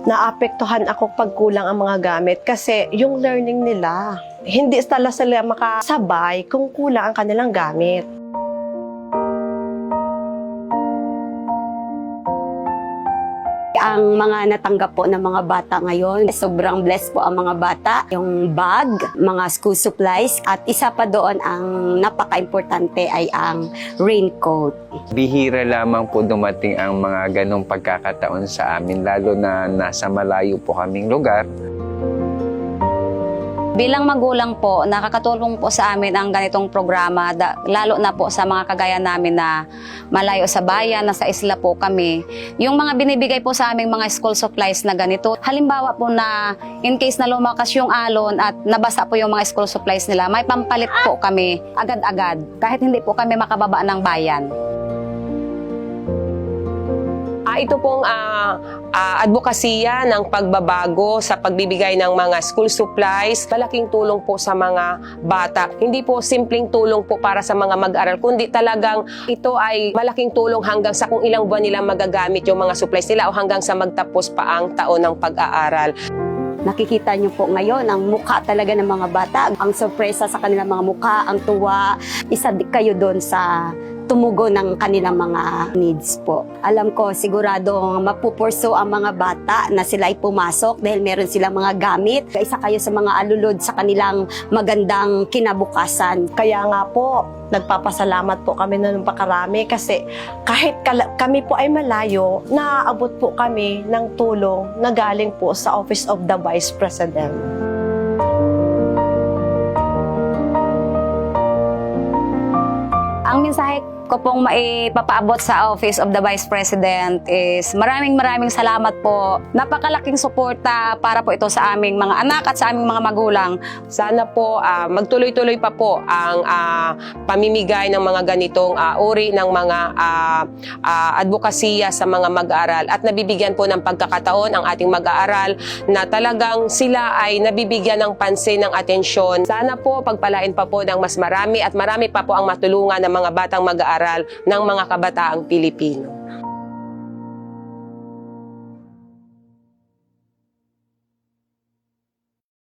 naapektuhan ako pag kulang ang mga gamit kasi yung learning nila, hindi sila makasabay kung kulang ang kanilang gamit. Ang mga natanggap po ng mga bata ngayon, sobrang blessed po ang mga bata. Yung bag, mga school supplies, at isa pa doon ang napaka-importante ay ang raincoat. Bihira lamang po dumating ang mga ganong pagkakataon sa amin, lalo na nasa malayo po kaming lugar. Bilang magulang po, nakakatulong po sa amin ang ganitong programa, lalo na po sa mga kagaya namin na malayo sa bayan, nasa isla po kami. Yung mga binibigay po sa aming mga school supplies na ganito, halimbawa po na in case na lumakas yung alon at nabasa po yung mga school supplies nila, may pampalit po kami agad-agad, kahit hindi po kami makababa ng bayan. Ito pong advokasya ng pagbabago sa pagbibigay ng mga school supplies, malaking tulong po sa mga bata. Hindi po simpleng tulong po para sa mga mag-aral, kundi talagang ito ay malaking tulong hanggang sa kung ilang buwan nilang magagamit yung mga supplies nila o hanggang sa magtapos pa ang taon ng pag-aaral. Nakikita niyo po ngayon ang mukha talaga ng mga bata, ang sorpresa sa kanilang mga mukha, ang tuwa. Isa kayo doon sa tumugon ng kanilang mga needs po. Alam ko, siguradong mapupurso ang mga bata na sila ay pumasok dahil meron silang mga gamit. Isa kayo sa mga alulod sa kanilang magandang kinabukasan. Kaya nga po, nagpapasalamat po kami na ng pakarami kasi kahit kami po ay malayo, naaabot po kami ng tulong na galing po sa Office of the Vice President. Ang mensahe ko pong maipapaabot sa Office of the Vice President is maraming salamat po. Napakalaking suporta para po ito sa aming mga anak at sa aming mga magulang. Sana po magtuloy-tuloy pa po ang pamimigay ng mga ganitong uri ng mga advokasya sa mga mag-aaral at nabibigyan po ng pagkakataon ang ating mag-aaral na talagang sila ay nabibigyan ng pansin, ng atensyon. Sana po pagpalain pa po ng mas marami at marami pa po ang matulungan ng mga batang mag-aaral ng mga kabataang Pilipino.